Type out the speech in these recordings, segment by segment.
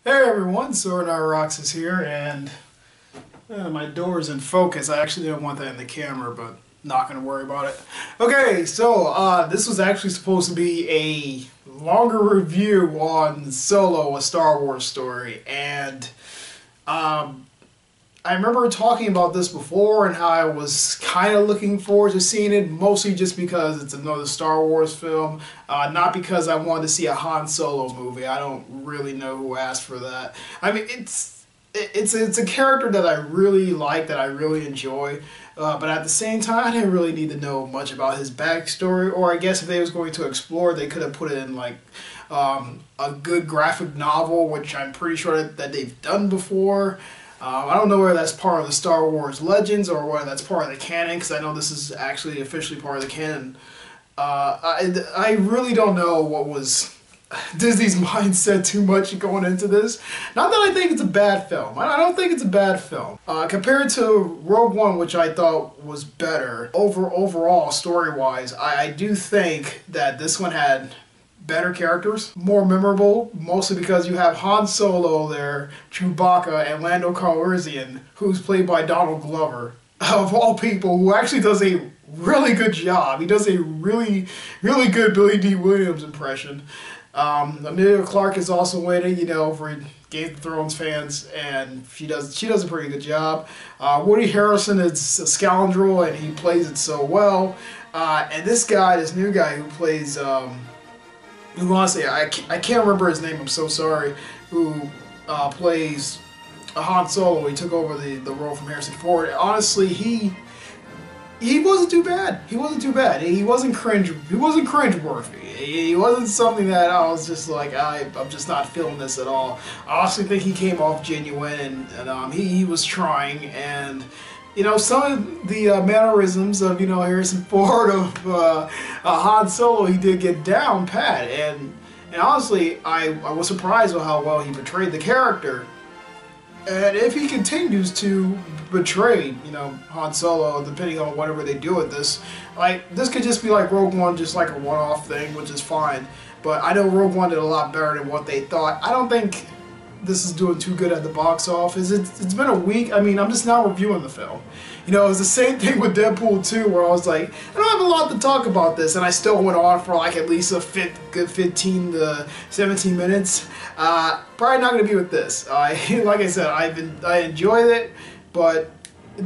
Hey everyone, Rox is here, and my door's in focus. I actually didn't want that in the camera, but not going to worry about it. Okay, so this was actually supposed to be a longer review on Solo, a Star Wars story, and I remember talking about this before and how I was kind of looking forward to seeing it, mostly just because it's another Star Wars film, not because I wanted to see a Han Solo movie. I don't really know who asked for that. I mean, it's a character that I really like, that I really enjoy, but at the same time, I didn't really need to know much about his backstory, or I guess if they was going to explore, they could have put it in like a good graphic novel, which I'm pretty sure that they've done before. I don't know whether that's part of the Star Wars Legends or whether that's part of the canon, because I know this is actually officially part of the canon. I really don't know what was Disney's mindset too much going into this. Not that I think it's a bad film. I don't think it's a bad film. Compared to Rogue One, which I thought was better, overall, story-wise, I do think that this one had better characters, more memorable, mostly because you have Han Solo there, Chewbacca, and Lando Calrissian, who's played by Donald Glover, of all people, who actually does a really good job. He does a really good Billy D. Williams impression. Emilia Clarke is also in it, you know, for Game of Thrones fans, and she does a pretty good job. Woody Harrelson is a scoundrel, and he plays it so well. And this new guy who plays who honestly, I can't remember his name, I'm so sorry, who plays Han Solo. He took over the role from Harrison Ford. Honestly, he wasn't too bad. He wasn't too bad. He wasn't cringeworthy. He wasn't something that I was just like, I'm just not feeling this at all. I honestly think he came off genuine, and he was trying, and you know, some of the mannerisms of, you know, Harrison Ford, of Han Solo, he did get down pat, and honestly, I was surprised with how well he portrayed the character. And if he continues to portray, you know, Han Solo, depending on whatever they do with this, like, this could just be like Rogue One, just like a one-off thing, which is fine. But I know Rogue One did a lot better than what they thought. I don't think this is doing too good at the box office. It's been a week. I mean, I'm just now reviewing the film. You know, it was the same thing with Deadpool 2, where I was like, I don't have a lot to talk about this, and I still went on for like at least a good 15 to 17 minutes. Probably not going to be with this. Like I said, I enjoyed it, but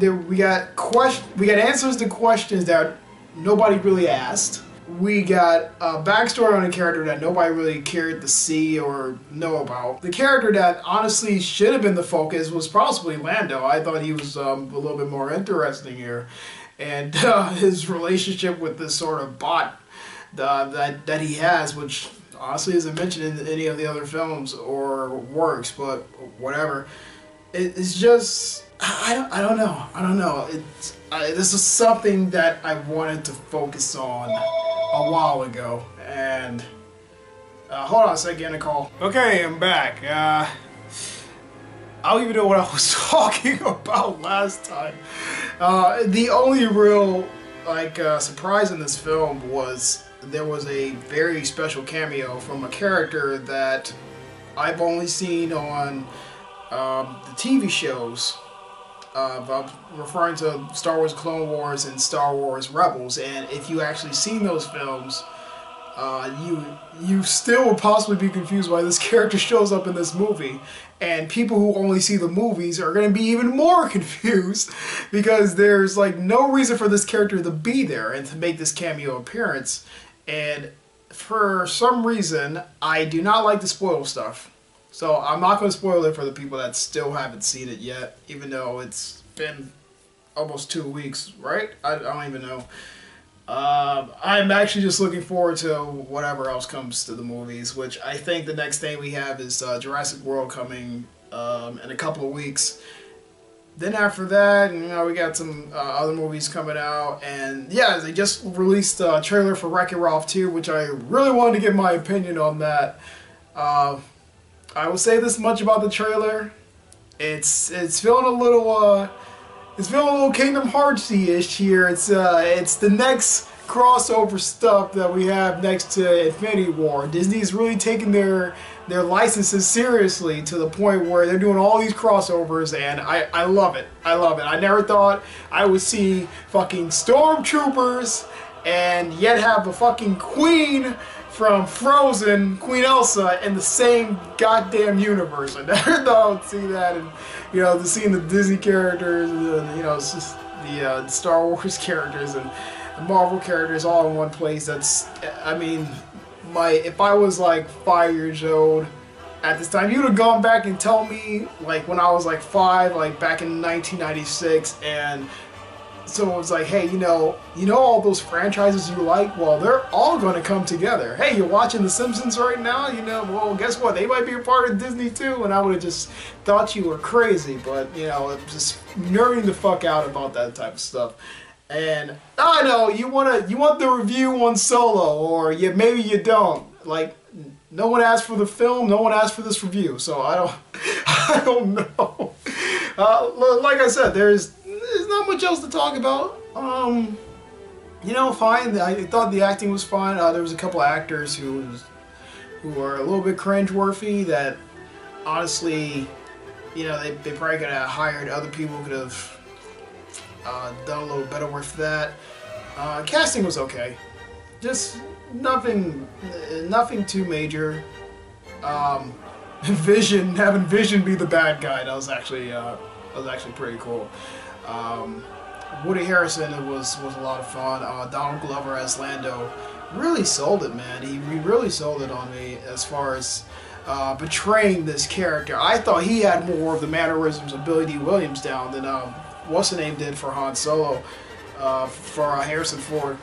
we got answers to questions that nobody really asked. We got a backstory on a character that nobody really cared to see or know about. The character that honestly should have been the focus was possibly Lando. I thought he was a little bit more interesting here. And his relationship with this sort of bot that he has, which honestly isn't mentioned in any of the other films or works, but whatever. It's just, I don't know. This is something that I wanted to focus on a while ago, and hold on a second, getting a call. Okay, I'm back. I don't even know what I was talking about last time. The only real surprise in this film was there was a very special cameo from a character that I've only seen on the TV shows. I'm referring to Star Wars Clone Wars and Star Wars Rebels, and if you actually seen those films, you still would possibly be confused why this character shows up in this movie, and people who only see the movies are going to be even more confused because there's like no reason for this character to be there and to make this cameo appearance, and for some reason I do not like to spoil stuff. So I'm not going to spoil it for the people that still haven't seen it yet, even though it's been almost 2 weeks, right? I don't even know. I'm actually just looking forward to whatever else comes to the movies, which I think the next thing we have is Jurassic World coming in a couple of weeks. Then after that, you know, we got some other movies coming out, and yeah, they just released a trailer for Wreck-It Ralph 2, which I really wanted to get my opinion on that. I will say this much about the trailer: it's feeling a little Kingdom Hearts-y-ish here. It's the next crossover stuff that we have next to Infinity War. Disney's really taking their their licenses seriously to the point where they're doing all these crossovers, and I love it. I love it. I never thought I would see fucking stormtroopers and yet have a fucking queen from Frozen, Queen Elsa, in the same goddamn universe. I never thought I would see that, and you know, seeing the Disney characters, and, you know, it's just the Star Wars characters and the Marvel characters all in one place. That's, I mean, if I was like 5 years old at this time, you would have gone back and tell me, like when I was like 5, like back in 1996, and so it was like, hey, you know all those franchises you like? Well, they're all going to come together. Hey, you're watching The Simpsons right now? You know, well, guess what? They might be a part of Disney too, and I would have just thought you were crazy, but, you know, just nerding the fuck out about that type of stuff. And I know you want the review on Solo, or maybe you don't. Like, no one asked for the film, no one asked for this review, so I don't know. Like I said, there's not much else to talk about. You know, fine. I thought the acting was fine. There was a couple of actors who were a little bit cringeworthy. That honestly, you know, they probably could have hired other people who could have done a little better work for that. Casting was okay. Just nothing too major. Having Vision be the bad guy, that was actually pretty cool. Woody Harrelson was a lot of fun. Donald Glover as Lando really sold it, man. He really sold it on me as far as portraying this character. I thought he had more of the mannerisms of Billy D. Williams down than what's the name did for Han Solo, for Harrison Ford.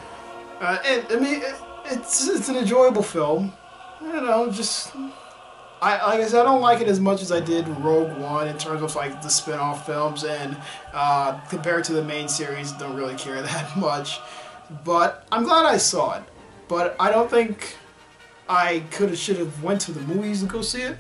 And I mean, it's an enjoyable film. You know, just like I said, I don't like it as much as I did Rogue One in terms of like the spin-off films, and compared to the main series, don't really care that much. But I'm glad I saw it. But I don't think I should have went to the movies and go see it.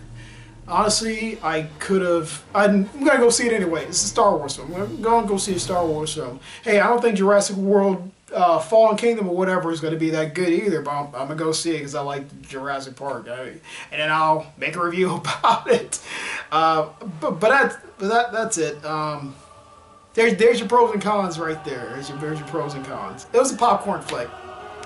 Honestly, I could have. I'm gonna go see it anyway. It's a Star Wars film. I'm gonna go see a Star Wars film. Hey, I don't think Jurassic World, Fallen Kingdom or whatever is gonna be that good either. But I'm gonna go see it because I like Jurassic Park, and then I'll make a review about it. But that's it. There's your pros and cons right there. There's your pros and cons. It was a popcorn flick.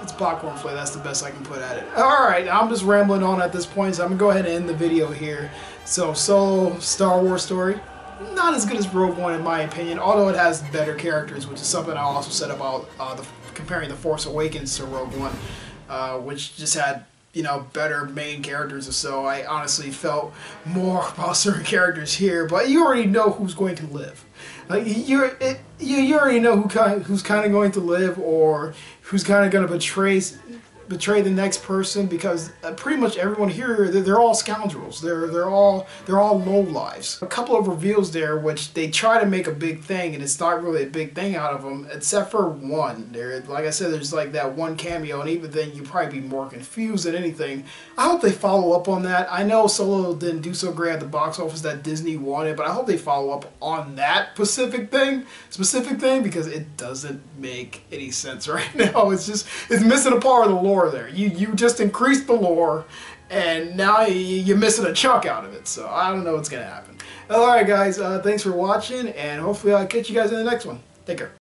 It's a popcorn flick. That's the best I can put at it. Alright, I'm just rambling on at this point, so I'm going to go ahead and end the video here. So, Solo, Star Wars story, not as good as Rogue One in my opinion, although it has better characters, which is something I also said about comparing The Force Awakens to Rogue One, which just had, you know, better main characters or so. I honestly felt more about certain characters here, but you already know who's going to live. Like you already know who's kind of going to live, or who's kind of going to betray the next person, because pretty much everyone here, they're all scoundrels. They're all low lives. A couple of reveals there, which they try to make a big thing, and it's not really a big thing out of them, except for one. Like I said, there's like that one cameo, and even then you'd probably be more confused than anything. I hope they follow up on that. I know Solo didn't do so great at the box office that Disney wanted, but I hope they follow up on that specific thing, because it doesn't make any sense right now. It's missing a part of the lore there. You just increased the lore, and now you're missing a chunk out of it. So I don't know what's gonna happen. Alright guys, thanks for watching, and hopefully I'll catch you guys in the next one. Take care.